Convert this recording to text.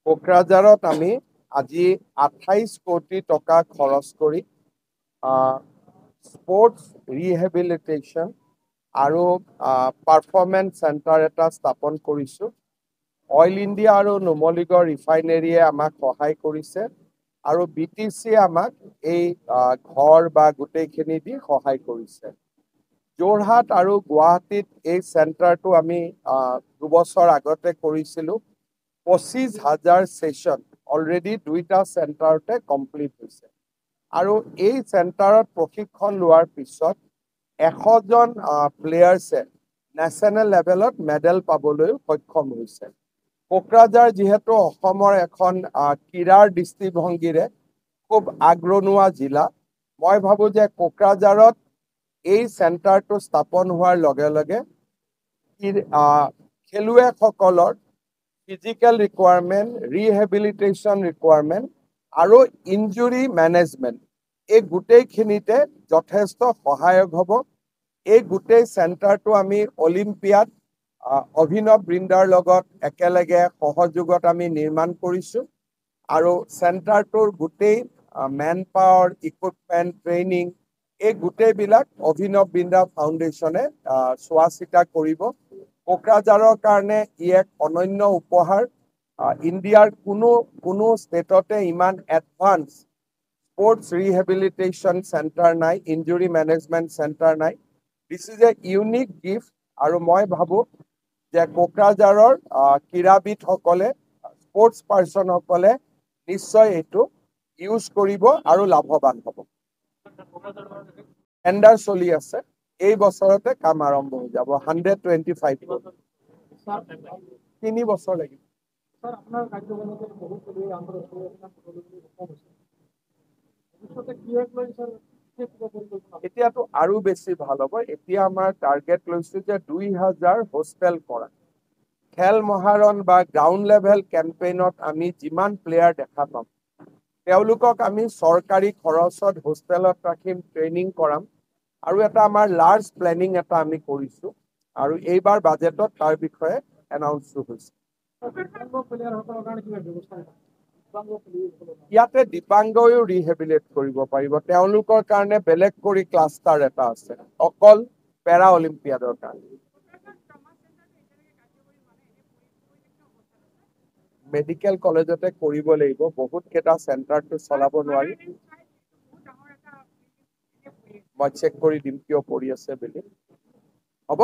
কোকৰাঝাৰত আমি আজি 28 কোটি টকা খৰচ কৰি স্পৰ্টছ ৰিহেবিলিটেশ্যন আৰু পাৰফৰ্মেন্স চেণ্টাৰ এটা স্থাপন কৰিছোঁ। অইল ইণ্ডিয়া আৰু নুমলীগড় ৰিফাইনেৰীয়ে আমাক সহায় কৰিছে আৰু BTCয়ে আমাক এই ঘৰ বা গোটেইখিনি দি সহায় কৰিছে। যোৰহাট আৰু গুৱাহাটীত এই চেণ্টাৰটো আমি 2 বছৰ আগতে কৰিছিলোঁ। 25,000 সেশন অলৰেডি 2টা চেণ্টাৰতে কমপ্লিট হৈছে আৰু এই চেণ্টাৰত প্ৰশিক্ষণ লোৱাৰ পিছত 100জন প্লেয়াৰ্ছে নেশ্যনেল লেভেলত মেডেল পাবলৈ সক্ষম হৈছে। কোকৰাঝাৰ যিহেতু অসমৰ এখন ক্ৰীড়াৰ দৃষ্টিভংগীৰে খুব আগৰণুৱা জিলা, মই ভাবোঁ যে কোকৰাঝাৰত এই চেণ্টাৰটো স্থাপন হোৱাৰ লগে লগে খেলুৱৈসকলৰ ফিজিকেল ৰিকুৱাৰমেণ্ট, ৰিহেবিলিটেশ্যন ৰিকুৱাৰমেণ্ট আৰু ইনজুৰি মেনেজমেণ্ট এই গোটেইখিনিতে যথেষ্ট সহায়ক হ'ব। এই গোটেই চেণ্টাৰটো আমি অলিম্পিয়াড অভিনৱ বৃন্দাৰ লগত একেলগে সহযোগত আমি নিৰ্মাণ কৰিছোঁ আৰু চেণ্টাৰটোৰ গোটেই মেন পাৱাৰ, ইকুইপমেণ্ট, ট্ৰেইনিং এই গোটেইবিলাক অভিনৱ বৃন্দা ফাউণ্ডেশ্যনে চোৱা চিতা কৰিব। কোকৰাঝাৰৰ কাৰণে ই এক অনন্য উপহাৰ। ইণ্ডিয়াৰ কোনো ষ্টেটতে ইমান এডভান্স স্পৰ্টছ ৰিহেবিলিটেশ্যন চেণ্টাৰ নাই, ইঞ্জুৰি মেনেজমেণ্ট চেণ্টাৰ নাই। This is a unique gift আৰু মই ভাবোঁ যে কোকৰাঝাৰৰ ক্ৰীড়াবিদসকলে, স্পৰ্টছ পাৰ্চনসকলে নিশ্চয় এইটো ইউজ কৰিব আৰু লাভৱান হ'ব। টেণ্ডাৰ চলি আছে, এই বছৰতে কাম আৰম্ভ হৈ যাব। 125 কোটি। 3 বছৰ লাগিব। এতিয়াতো আৰু বেছি ভাল হ'ব। এতিয়া আমাৰ টাৰ্গেট লৈছোঁ যে 2000 হোষ্টেল কৰা। খেল মহাৰণ বা গ্ৰাউণ্ড লেভেল কেম্পেইনত আমি যিমান প্লেয়াৰ দেখা পাম, তেওঁলোকক আমি চৰকাৰী খৰচত হোষ্টেলত ৰাখিম, ট্ৰেইনিং কৰাম আৰু এটা আমাৰ লাৰ্জ প্লেনিং এটা আমি কৰিছোঁ আৰু এইবাৰ বাজেটত তাৰ বিষয়ে এনাউন্সো হৈছে। ইয়াতে দিব্যাংগও ৰিহেবিলেট কৰিব পাৰিব। তেওঁলোকৰ কাৰণে বেলেগ কৰি ক্লাষ্টাৰ এটা আছে, অকল পেৰা অলিম্পিয়াডৰ কাৰণে। মেডিকেল কলেজতে কৰিব লাগিব, বহুত কেইটা চেণ্টাৰটো চলাব নোৱাৰি। মই চেক কৰি দিম কিয় পৰি আছে বুলি। হ'ব।